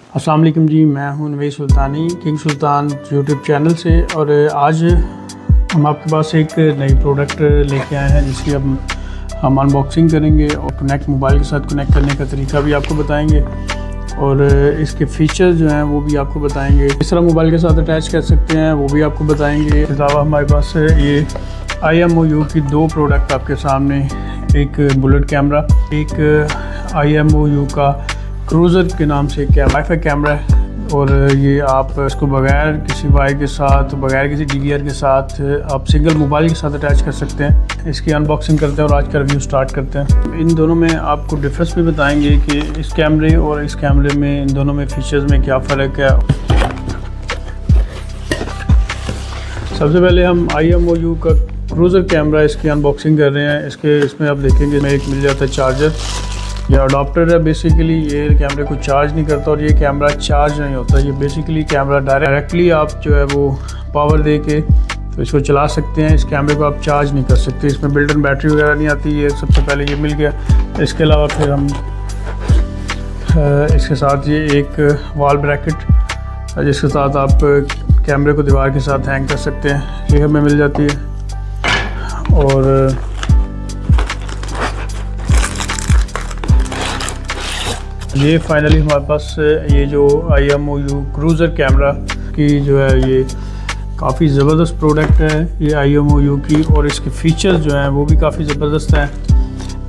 अस्सलाम वालेकुम जी, मैं हूं नवीस सुल्तानी किंग सुल्तान यूट्यूब चैनल से। और आज हम आपके पास एक नई प्रोडक्ट लेके आए हैं जिसकी अब हम अनबॉक्सिंग करेंगे और मोबाइल के साथ कनेक्ट करने का तरीका भी आपको बताएंगे और इसके फीचर्स जो हैं वो भी आपको बताएंगे। किस तरह मोबाइल के साथ अटैच कर सकते हैं वो भी आपको बताएंगे। इसके अलावा हमारे पास ये IMOU की दो प्रोडक्ट आपके सामने, एक बुलेट कैमरा, एक IMOU का क्रूज़र के नाम से वाईफाई कैमरा है। और ये आप इसको बगैर किसी वाई के साथ, बगैर किसी DVR के साथ आप सिंगल मोबाइल के साथ अटैच कर सकते हैं। इसकी अनबॉक्सिंग करते हैं और आज का रिव्यू स्टार्ट करते हैं। इन दोनों में आपको डिफरेंस भी बताएंगे कि इस कैमरे और इस कैमरे में, इन दोनों में फीचर्स में क्या फ़र्क है। सबसे पहले हम IMOU का क्रूज़र कैमरा इसकी अनबॉक्सिंग कर रहे हैं। इसमें आप देखेंगे में एक मिल जाता है चार्जर, ये अडॉप्टर है। बेसिकली ये कैमरे को चार्ज नहीं करता और ये कैमरा चार्ज नहीं होता। ये बेसिकली कैमरा डायरेक्टली आप जो है वो पावर दे के तो इसको चला सकते हैं। इस कैमरे को आप चार्ज नहीं कर सकते, इसमें बिल्ट इन बैटरी वगैरह नहीं आती। ये सबसे पहले ये मिल गया। इसके अलावा फिर हम इसके साथ ये एक वॉल ब्रैकेट जिसके साथ आप कैमरे को दीवार के साथ हैंग कर सकते हैं, ये हमें मिल जाती है। और ये फाइनली हमारे पास ये जो IMOU क्रूज़र कैमरा की जो है ये काफ़ी ज़बरदस्त प्रोडक्ट है ये IMOU की, और इसके फीचर्स जो हैं वो भी काफ़ी ज़बरदस्त हैं।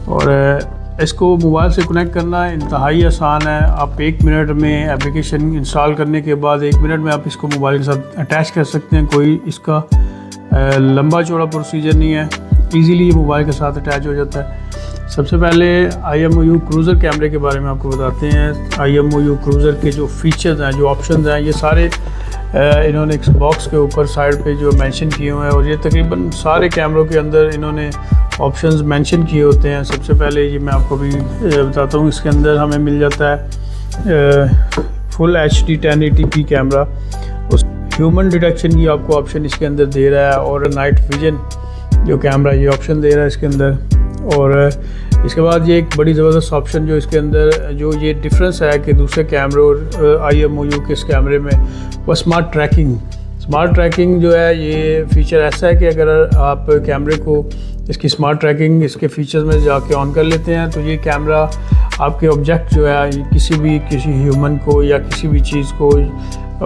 और इसको मोबाइल से कनेक्ट करना इंतहाई आसान है। आप 1 मिनट में एप्लीकेशन इंस्टॉल करने के बाद 1 मिनट में आप इसको मोबाइल के साथ अटैच कर सकते हैं। कोई इसका लंबा चौड़ा प्रोसीजर नहीं है, ईज़िली ये मोबाइल के साथ अटैच हो जाता है। सबसे पहले IMOU क्रूज़र कैमरे के बारे में आपको बताते हैं। IMOU क्रूज़र के जो फीचर्स हैं, जो ऑप्शंस हैं, ये सारे इन्होंने एक बॉक्स के ऊपर साइड पे जो मेंशन किए हुए हैं, और ये तकरीबन सारे कैमरों के अंदर इन्होंने ऑप्शंस मेंशन किए होते हैं। सबसे पहले ये मैं आपको भी बताता हूँ। इसके अंदर हमें मिल जाता है फुल HD 1080p कैमरा, उस ह्यूमन डिटेक्शन की आपको ऑप्शन इसके अंदर दे रहा है, और नाइट विजन जो कैमरा ये ऑप्शन दे रहा है इसके अंदर। और इसके बाद ये एक बड़ी ज़बरदस्त ऑप्शन जो इसके अंदर जो ये डिफरेंस है कि दूसरे कैमरे और IMOU के इस कैमरे में, वो स्मार्ट ट्रैकिंग जो है, ये फीचर ऐसा है कि अगर आप कैमरे को इसकी स्मार्ट ट्रैकिंग इसके फीचर्स में जाके ऑन कर लेते हैं तो ये कैमरा आपके ऑब्जेक्ट जो है किसी ह्यूमन को या किसी भी चीज़ को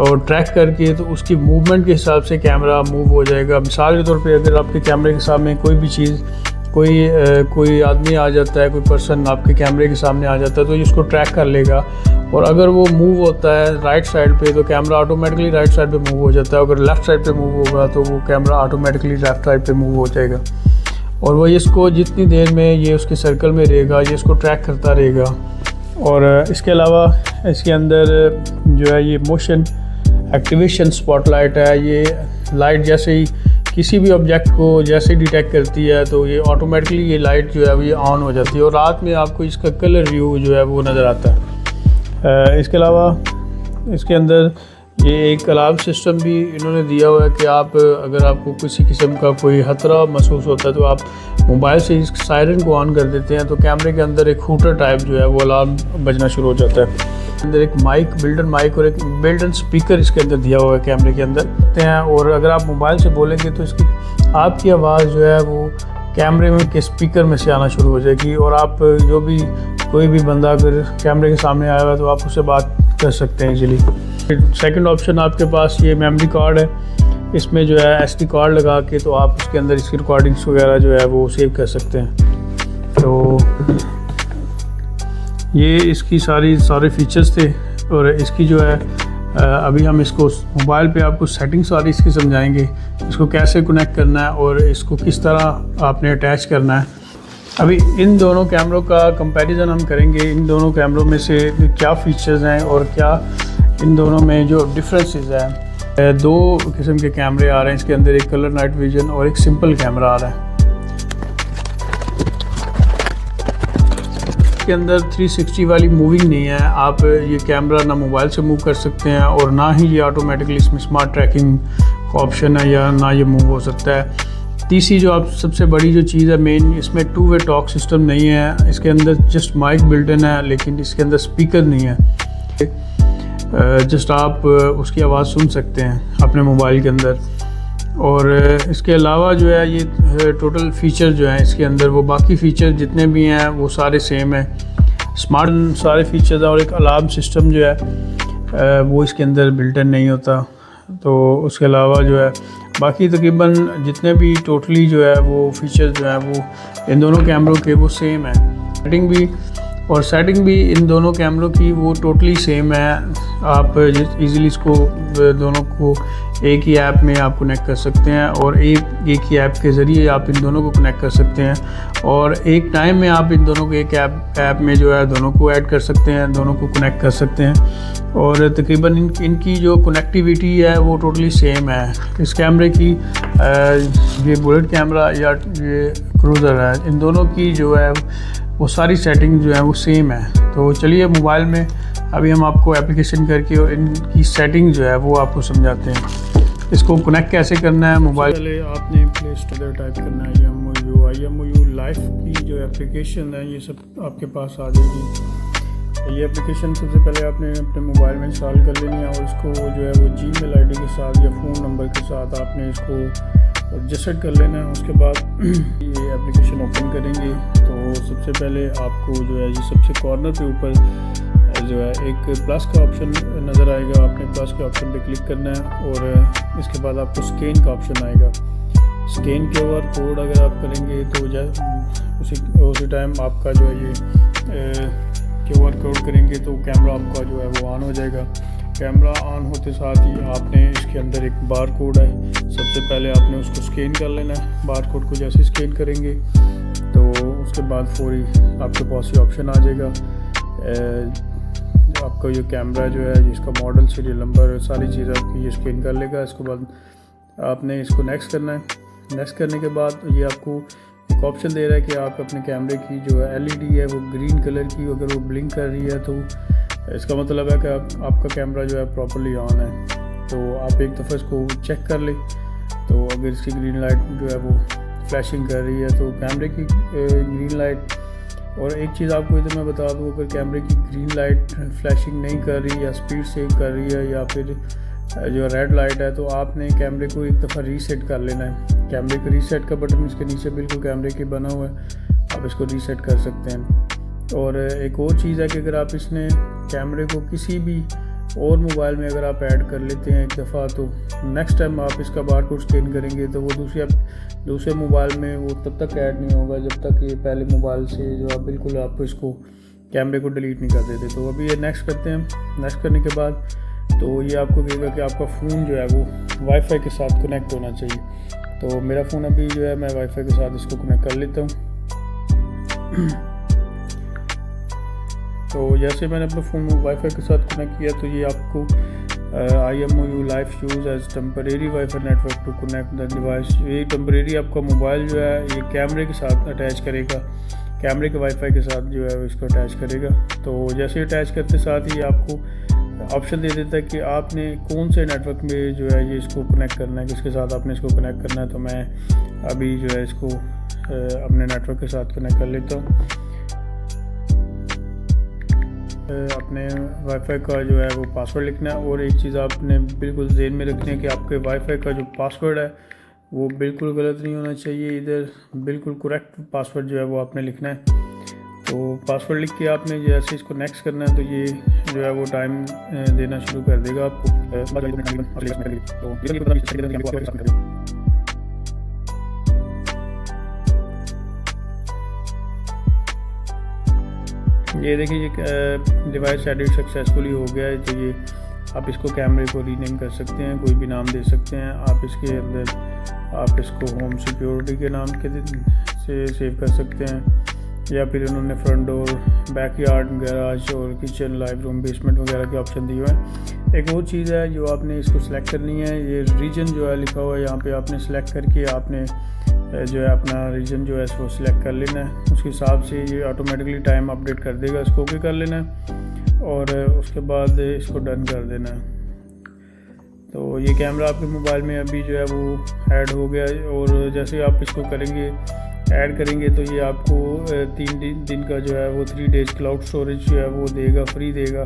और ट्रैक करके तो उसकी मूवमेंट के हिसाब से कैमरा मूव हो जाएगा। मिसाल के तौर पे अगर आपके कैमरे के सामने कोई भी चीज़, कोई आदमी आ जाता है, कोई पर्सन आपके कैमरे के सामने आ जाता है तो ये उसको ट्रैक कर लेगा, और अगर वो मूव होता है राइट साइड पे तो कैमरा ऑटोमेटिकली राइट साइड पे मूव हो जाता है। अगर लेफ़्ट साइड पे मूव होगा तो वो कैमरा ऑटोमेटिकली लेफ़्ट साइड पे मूव हो जाएगा, और वो इसको जितनी देर में ये उसके सर्कल में रहेगा ये इसको ट्रैक करता रहेगा। और इसके अलावा इसके अंदर जो है ये मोशन एक्टिवेशन स्पॉटलाइट है। ये लाइट जैसे ही किसी भी ऑब्जेक्ट को जैसे डिटेक्ट करती है तो ये ऑटोमेटिकली ये लाइट जो है वो ये ऑन हो जाती है, और रात में आपको इसका कलर व्यू जो है वो नज़र आता है। इसके अलावा इसके अंदर ये एक अलार्म सिस्टम भी इन्होंने दिया हुआ है कि आप अगर आपको किसी किस्म का कोई खतरा महसूस होता है तो आप मोबाइल से इस सायरन को ऑन कर देते हैं तो कैमरे के अंदर एक हूटर टाइप जो है वो अलार्म बजना शुरू हो जाता है। अंदर एक बिल्ट इन माइक और एक बिल्ट इन स्पीकर इसके अंदर दिया हुआ है कैमरे के अंदर हैं। और अगर आप मोबाइल से बोलेंगे तो इसकी आपकी आवाज़ जो है वो कैमरे में के स्पीकर में से आना शुरू हो जाएगी, और आप कोई भी बंदा अगर कैमरे के सामने आया हुआ है तो आप उससे बात कर सकते हैं इजीली। सेकंड ऑप्शन आपके पास ये मेमोरी कार्ड है, इसमें जो है SD कार्ड लगा के तो आप उसके अंदर इसकी रिकॉर्डिंग्स वगैरह जो है वो सेव कर सकते हैं। तो ये इसकी सारे फीचर्स थे, और इसकी जो है अभी हम इसको मोबाइल पे आपको सेटिंग सारी इसकी समझाएंगे, इसको कैसे कनेक्ट करना है और इसको किस तरह आपने अटैच करना है। अभी इन दोनों कैमरों का कंपैरिजन हम करेंगे, इन दोनों कैमरों में से क्या फ़ीचर्स हैं और क्या इन दोनों में जो डिफरेंसेस हैं। दो किस्म के कैमरे आ रहे हैं इसके अंदर, एक कलर नाइट विजन और एक सिंपल कैमरा आ रहा है। इसके अंदर 360 वाली मूविंग नहीं है, आप ये कैमरा ना मोबाइल से मूव कर सकते हैं और ना ही ये ऑटोमेटिकली इसमें स्मार्ट ट्रैकिंग का ऑप्शन है, या ना ये मूव हो सकता है। तीसरी जो आप सबसे बड़ी जो चीज़ है मेन, इसमें 2 वे टॉक सिस्टम नहीं है। इसके अंदर जस्ट माइक बिल्ट इन है, लेकिन इसके अंदर स्पीकर नहीं है। जस्ट आप उसकी आवाज़ सुन सकते हैं अपने मोबाइल के अंदर। और इसके अलावा जो है ये टोटल फ़ीचर जो हैं इसके अंदर, वो बाकी फ़ीचर जितने भी हैं वो सारे सेम हैं, स्मार्ट सारे फीचर्स हैं। और एक अलार्म सिस्टम जो है वो इसके अंदर बिल्टन नहीं होता। तो उसके अलावा जो है बाकी तकरीबन जितने भी टोटली जो है वो फीचर्स जो हैं वो इन दोनों कैमरों के वो सेम है। सेटिंग भी इन दोनों कैमरों की वो टोटली सेम है। आप इजीली इसको दोनों को एक ही ऐप में आप कनेक्ट कर सकते हैं और एक ही ऐप के ज़रिए आप इन दोनों को कनेक्ट कर सकते हैं। और एक टाइम में आप इन दोनों को एक ऐप में जो है दोनों को ऐड कर सकते हैं, दोनों को कनेक्ट कर सकते हैं। और तकरीबन इनकी जो कनेक्टिविटी है वो टोटली सेम है। इस कैमरे की ये बुलेट कैमरा या ये क्रूज़र है, इन दोनों की जो है वो सारी सेटिंग जो है वो सेम है। तो चलिए मोबाइल में अभी हम आपको एप्लीकेशन करके और इनकी सेटिंग जो है वो आपको समझाते हैं। इसको कनेक्ट कैसे करना है मोबाइल। पहले आपने प्ले स्टोर टाइप करना है IMOU लाइफ की जो एप्लीकेशन है ये सब आपके पास आ जाएगी। ये एप्लीकेशन सबसे पहले आपने अपने मोबाइल में इंस्टॉल कर लेनी है और इसको जो है वो Gmail ID के साथ या फ़ोन नंबर के साथ आपने इसको रजिस्टर कर लेना है। उसके बाद ये एप्लीकेशन ओपन करेंगे तो सबसे पहले आपको जो है ये सबसे कॉर्नर पे ऊपर जो है एक प्लस का ऑप्शन नज़र आएगा। आपने प्लस के ऑप्शन पे क्लिक करना है और इसके बाद आपको स्कैन का ऑप्शन आएगा। स्कैन QR कोड अगर आप करेंगे तो उसी टाइम आपका जो है ये QR कोड करेंगे तो कैमरा आपका जो है वो ऑन हो जाएगा। कैमरा ऑन होते साथ ही आपने इसके अंदर एक बार कोड है, सबसे पहले आपने उसको स्कैन कर लेना है। बार कोड को जैसे स्कैन करेंगे तो उसके बाद फौरी आपके पास ये ऑप्शन आ जाएगा। आपका ये कैमरा जो है इसका मॉडल, सीरियल नंबर, सारी चीज़ आपकी ये स्कैन कर लेगा। इसके बाद आपने इसको नेक्स्ट करना है। नेक्स्ट करने के बाद ये आपको एक ऑप्शन दे रहा है कि आप अपने कैमरे की जो है LED है वो ग्रीन कलर की अगर वो ब्लिंक कर रही है तो इसका मतलब है कि आपका कैमरा जो है प्रॉपर्ली ऑन है। तो आप एक दफ़ा इसको चेक कर लें। तो अगर इसकी ग्रीन लाइट जो है वो फ्लैशिंग कर रही है तो कैमरे की ग्रीन लाइट। और एक चीज़ आपको इधर मैं बता दूँ, अगर कैमरे की ग्रीन लाइट फ्लैशिंग नहीं कर रही या स्पीड से कर रही है या फिर जो रेड लाइट है तो आपने कैमरे को एक दफ़ा रीसेट कर लेना है। कैमरे के रीसेट का बटन इसके नीचे बिल्कुल कैमरे के बना हुआ है, आप इसको रीसेट कर सकते हैं। और एक और चीज़ है कि अगर आप इसने कैमरे को किसी भी और मोबाइल में अगर आप ऐड कर लेते हैं एक दफ़ा तो नेक्स्ट टाइम आप इसका बार कोड स्कैन करेंगे तो वो दूसरे मोबाइल में वो तब तक ऐड नहीं होगा जब तक ये पहले मोबाइल से जो आप बिल्कुल आप इसको कैमरे को डिलीट नहीं कर देते। तो अभी ये नेक्स्ट करते हैं। नेक्स्ट करने के बाद तो ये आपको कहेगा कि आपका फ़ोन जो है वो वाईफाई के साथ कनेक्ट होना चाहिए। तो मेरा फ़ोन अभी जो है मैं वाईफाई के साथ इसको कनेक्ट कर लेता हूँ। तो जैसे मैंने अपने फ़ोन में वाईफाई के साथ कनेक्ट किया तो ये आपको IMOU life use as temporary wifi network to connect the device. ये टेम्परेरी आपका मोबाइल जो है ये कैमरे के साथ अटैच करेगा, कैमरे के वाईफाई के साथ जो है इसको अटैच करेगा। तो जैसे अटैच करते साथ ही आपको ऑप्शन दे देता है कि आपने कौन से नेटवर्क में जो है ये इसको कनेक्ट करना है, किसके साथ आपने इसको कनेक्ट करना है। तो मैं अभी जो है इसको अपने नेटवर्क के साथ कनेक्ट कर लेता हूँ। अपने वाईफाई का जो है वो पासवर्ड लिखना है। और एक चीज़ आपने बिल्कुल ज़हन में रखनी है कि आपके वाईफाई का जो पासवर्ड है वो बिल्कुल गलत नहीं होना चाहिए, इधर बिल्कुल करेक्ट पासवर्ड जो है वो आपने लिखना है। तो पासवर्ड लिख के आपने जैसे इसको नेक्स्ट करना है तो ये जो है वो टाइम देना शुरू कर देगा आपको। ये देखिए ये डिवाइस एडिट सक्सेसफुली हो गया है। तो ये आप इसको कैमरे को रीनेम कर सकते हैं, कोई भी नाम दे सकते हैं आप। इसके अंदर आप इसको होम सिक्योरिटी के नाम के से सेव कर सकते हैं या फिर उन्होंने फ्रंट डोर, बैकयार्ड, गैराज और किचन, लाइव रूम, बेसमेंट वगैरह के ऑप्शन दिए हुए हैं। एक और चीज़ है जो आपने इसको सिलेक्ट करनी है, ये रीजन जो है लिखा हुआ है यहाँ पे आपने सेलेक्ट करके आपने जो है अपना रीजन जो है इसको सिलेक्ट कर लेना है। उसके हिसाब से ये ऑटोमेटिकली टाइम अपडेट कर देगा। इसको ओके कर लेना है और उसके बाद इसको डन कर देना है। तो ये कैमरा आपके मोबाइल में अभी जो है वो ऐड हो गया है। और जैसे आप इसको ऐड करेंगे तो ये आपको 3 दिन का जो है वो 3 डेज़ क्लाउड स्टोरेज जो है वो देगा, फ्री देगा।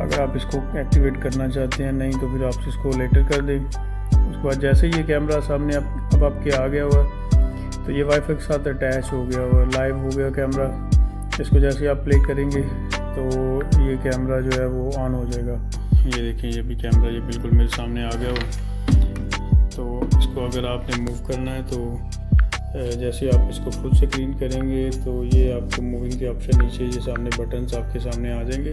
अगर आप इसको एक्टिवेट करना चाहते हैं, नहीं तो फिर आप इसको लेटर कर दें। उसके बाद जैसे ये कैमरा सामने अब आपके आ गया हुआ है तो ये वाईफाई के साथ अटैच हो गया हुआ, लाइव हो गया कैमरा। इसको जैसे आप प्ले करेंगे तो ये कैमरा जो है वो ऑन हो जाएगा। ये देखिए, ये भी कैमरा ये बिल्कुल मेरे सामने आ गया हुआ। तो इसको अगर आपने मूव करना है तो जैसे आप इसको फुल स्क्रीन करेंगे तो ये आपको मूविंग के ऑप्शन नीचे ये सामने बटन्स आपके सामने आ जाएंगे।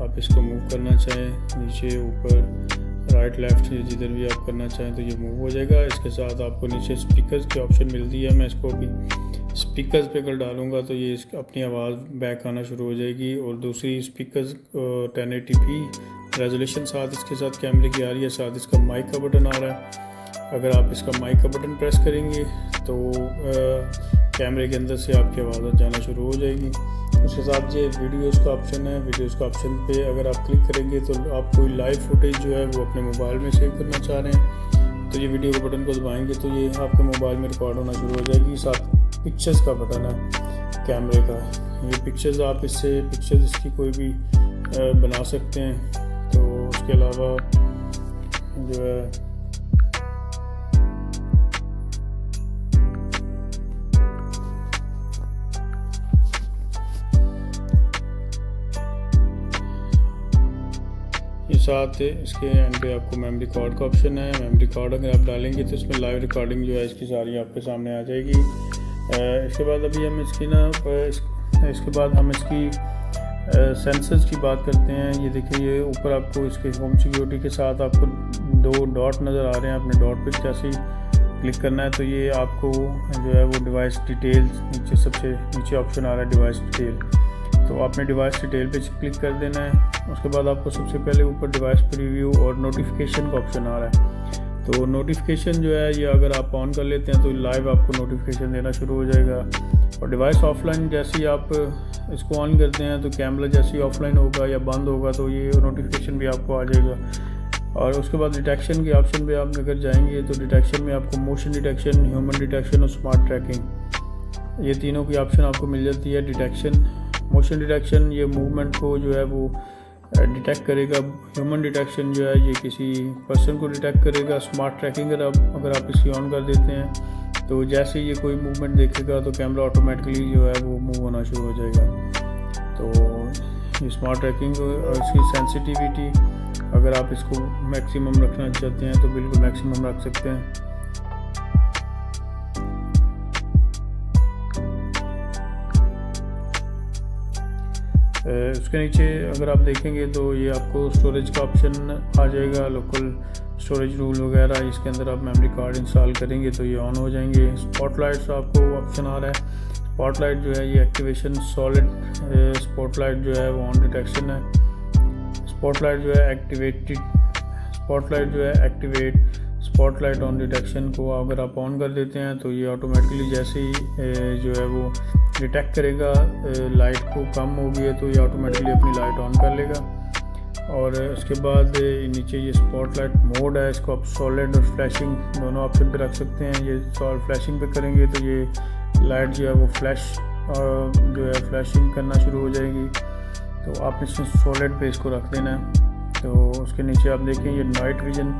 आप इसको मूव करना चाहें नीचे ऊपर राइट लेफ़्ट जिधर भी आप करना चाहें तो ये मूव हो जाएगा। इसके साथ आपको नीचे स्पीकर्स की ऑप्शन मिलती है। मैं इसको अभी स्पीकर्स पे कर डालूंगा तो ये अपनी आवाज़ बैक आना शुरू हो जाएगी। और दूसरी स्पीकर्स 1080p रेजोल्यूशन साथ इसके साथ कैमरे की आ रही है, साथ इसका माइक का बटन आ रहा है। अगर आप इसका माइक का बटन प्रेस करेंगे तो कैमरे के अंदर से आपकी आवाज़ जाना शुरू हो जाएगी। उसके साथ ये वीडियोस का ऑप्शन है। वीडियोस का ऑप्शन पे अगर आप क्लिक करेंगे तो आप कोई लाइव फुटेज जो है वो अपने मोबाइल में सेव करना चाह रहे हैं तो ये वीडियो के बटन को दबाएंगे तो ये आपके मोबाइल में रिकॉर्ड होना शुरू हो जाएगी। साथ पिक्चर्स का बटन है कैमरे का, ये पिक्चर्स आप इससे पिक्चर्स इसकी कोई भी बना सकते हैं। तो उसके अलावा जो है ये साथ इसके एंड पे आपको मेमोरी कार्ड का ऑप्शन है। मेमोरी कार्ड अगर आप डालेंगे तो इसमें लाइव रिकॉर्डिंग जो है इसकी सारी आपके सामने आ जाएगी। इसके बाद अभी हम इसकी इसके बाद हम इसकी सेंसर्स की बात करते हैं। ये देखिए, ये ऊपर आपको इसके होम सिक्योरिटी के साथ आपको 2 डॉट नज़र आ रहे हैं। अपने डॉट पे जैसे ही क्लिक करना है तो ये आपको जो है वो डिवाइस डिटेल्स नीचे सबसे नीचे ऑप्शन आ रहा है डिवाइस डिटेल, तो आपने डिवाइस डिटेल पे क्लिक कर देना है। उसके बाद आपको सबसे पहले ऊपर डिवाइस प्रीव्यू और नोटिफिकेशन का ऑप्शन आ रहा है। तो नोटिफिकेशन जो है ये अगर आप ऑन कर लेते हैं तो लाइव आपको नोटिफिकेशन देना शुरू हो जाएगा। और डिवाइस ऑफलाइन जैसे ही आप इसको ऑन करते हैं तो कैमरा जैसे ही ऑफलाइन होगा या बंद होगा तो ये नोटिफिकेशन भी आपको आ जाएगा। और उसके बाद डिटेक्शन के ऑप्शन पे आप अगर जाएंगे तो डिटेक्शन में आपको मोशन डिटेक्शन, ह्यूमन डिटेक्शन और स्मार्ट ट्रैकिंग, ये तीनों की ऑप्शन आपको मिल जाती है। डिटेक्शन, मोशन डिटेक्शन ये मूवमेंट को जो है वो डिटेक्ट करेगा। ह्यूमन डिटेक्शन जो है ये किसी पर्सन को डिटेक्ट करेगा। स्मार्ट ट्रैकिंग अगर आप इसकी ऑन कर देते हैं तो जैसे ये कोई मूवमेंट देखेगा तो कैमरा ऑटोमेटिकली जो है वो मूव होना शुरू हो जाएगा। तो ये स्मार्ट ट्रैकिंग और इसकी सेंसिटिविटी अगर आप इसको मैक्सिमम रखना चाहते हैं तो बिल्कुल मैक्सिमम रख सकते हैं। उसके नीचे अगर आप देखेंगे तो ये आपको स्टोरेज का ऑप्शन आ जाएगा। लोकल स्टोरेज रूल वगैरह इसके अंदर आप मेमोरी कार्ड इंस्टॉल करेंगे तो ये ऑन हो जाएंगे। स्पॉटलाइट्स आपको ऑप्शन आ रहा है। स्पॉटलाइट जो है ये एक्टिवेशन सॉलिड स्पॉटलाइट जो है वो ऑन डिटेक्शन है। स्पॉटलाइट जो है एक्टिवेट स्पॉटलाइट ऑन डिटेक्शन को अगर आप ऑन कर देते हैं तो ये ऑटोमेटिकली जैसे ही जो है वो डिटेक्ट करेगा लाइट को कम हो गई है तो ये ऑटोमेटिकली अपनी लाइट ऑन कर लेगा। और उसके बाद नीचे ये स्पॉटलाइट मोड है, इसको आप सॉलिड और फ्लैशिंग दोनों ऑप्शन पे रख सकते हैं। ये फ्लैशिंग पे करेंगे तो ये लाइट जो है वो जो है फ्लैशिंग करना शुरू हो जाएगी। तो आप इसमें सॉलिड पे इसको रख देना है। तो उसके नीचे आप देखें ये नाइट विजन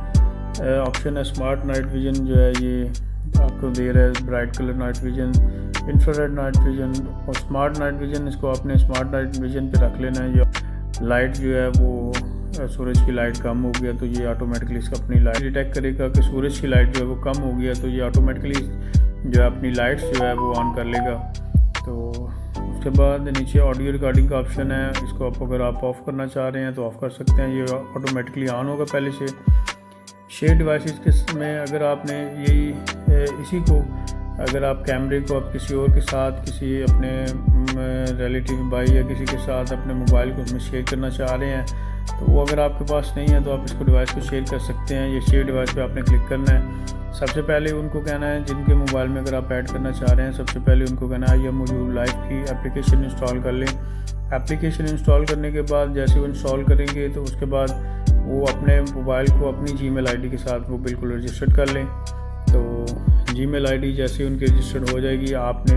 ऑप्शन है। स्मार्ट नाइट विजन जो है ये आपको दे रहा है bright colour night vision, infrared night vision और स्मार्ट नाइट विजन। इसको आपने स्मार्ट नाइट विजन पे रख लेना है। ये लाइट जो है वो सूरज की लाइट कम हो गया तो ये ऑटोमेटिकली इसका अपनी लाइट डिटेक्ट करेगा कि सूरज की लाइट जो है वो कम हो गया तो ये ऑटोमेटिकली जो है अपनी लाइट्स जो है वो ऑन कर लेगा। तो उसके बाद नीचे ऑडियो रिकॉर्डिंग का ऑप्शन है। इसको अगर आप ऑफ़ करना चाह रहे हैं तो ऑफ़ कर सकते हैं, ये ऑटोमेटिकली ऑन होगा पहले से। शेयर डिवाइसेस के में अगर आपने इसी को अगर आप कैमरे को आप किसी और के साथ किसी अपने रिलेटिव भाई या किसी के साथ अपने मोबाइल को उसमें शेयर करना चाह रहे हैं तो वो अगर आपके पास नहीं है तो आप इसको डिवाइस को शेयर कर सकते हैं। ये शेयर डिवाइस पे आपने क्लिक करना है। सबसे पहले उनको कहना है जिनके मोबाइल में अगर आप ऐड करना चाह रहे हैं, सबसे पहले उनको कहना है IMOU लाइव की एप्लीकेशन इंस्टॉल कर लें। एप्लीकेशन इंस्टॉल करने के बाद जैसे वो इंस्टॉल करेंगे तो उसके बाद वो अपने मोबाइल को अपनी Gmail ID के साथ वो बिल्कुल रजिस्टर्ड कर लें। तो Gmail ID जैसे उनकी रजिस्टर्ड हो जाएगी, आपने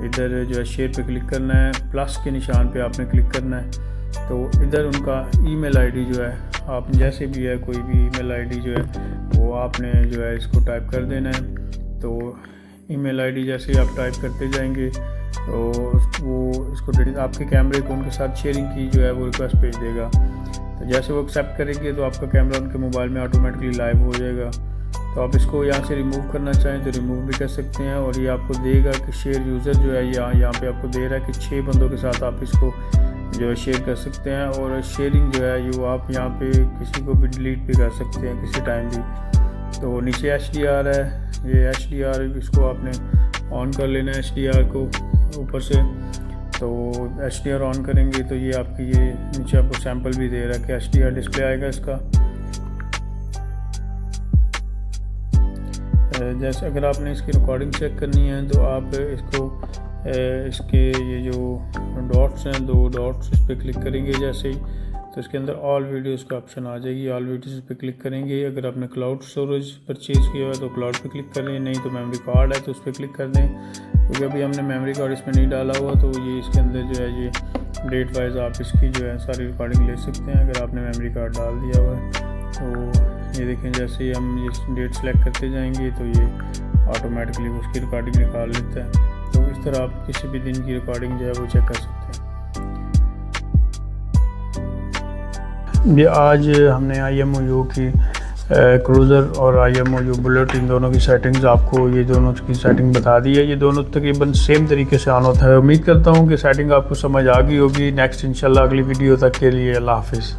इधर जो है शेयर पे क्लिक करना है, प्लस के निशान पे आपने क्लिक करना है। तो इधर उनका ईमेल आईडी जो है, आप जैसे भी है कोई भी ईमेल आईडी जो है वो आपने जो है इसको टाइप कर देना है। तो ईमेल आईडी जैसे ही आप टाइप करते जाएंगे तो वो इसको आपके कैमरे को उनके साथ शेयरिंग की जो है वो रिक्वेस्ट भेज देगा। तो जैसे वो एक्सेप्ट करेंगे तो आपका कैमरा उनके मोबाइल में ऑटोमेटिकली लाइव हो जाएगा। तो आप इसको यहाँ से रिमूव करना चाहें तो रिमूव भी कर सकते हैं, और ये आपको देगा कि शेयर यूज़र जो है यहाँ पे आपको दे रहा है कि 6 बंदों के साथ आप इसको जो है शेयर कर सकते हैं। और शेयरिंग जो है ये आप यहाँ पे किसी को भी डिलीट भी कर सकते हैं किसी टाइम भी। तो नीचे HDR है, ये HDR इसको आपने ऑन कर लेना है HDR को ऊपर से। तो HDR ऑन करेंगे तो ये आपकी ये नीचे आपको सैंपल भी दे रहा है कि HDR डिस्प्ले आएगा इसका। जैसे अगर आपने इसकी रिकॉर्डिंग चेक करनी है तो आप इसको इसके ये जो डॉट्स हैं 2 डॉट्स, इस पर क्लिक करेंगे जैसे ही तो इसके अंदर ऑल वीडियोस का ऑप्शन आ जाएगी। ऑल वीडियोस पे क्लिक करेंगे। अगर आपने क्लाउड स्टोरेज परचेज़ किया है तो क्लाउड पे क्लिक करें, नहीं तो मेमोरी कार्ड है तो उस पर क्लिक कर दें, क्योंकि अभी हमने मेमोरी कार्ड इसमें नहीं डाला हुआ। तो ये इसके अंदर जो है ये डेट वाइज आप इसकी जो है सारी रिकॉर्डिंग ले सकते हैं अगर आपने मेमोरी कार्ड डाल दिया हुआ है। तो ये देखें जैसे ही हम ये डेट सेलेक्ट करते जाएंगे तो ये ऑटोमेटिकली उसकी रिकॉर्डिंग निकाल लेता है। तो इस तरह आप किसी भी दिन की रिकॉर्डिंग जो है वो चेक कर सकते हैं। ये आज हमने IMOU की क्रूज़र और IMOU बुलेट इन दोनों की सेटिंग्स आपको ये दोनों की सेटिंग बता दी है। ये दोनों तकरीबन सेम तरीके से ऑन होता है। उम्मीद करता हूँ कि सेटिंग आपको समझ आ गई होगी। नेक्स्ट इंशाल्लाह अगली वीडियो तक के लिए अल्लाह हाफिज़।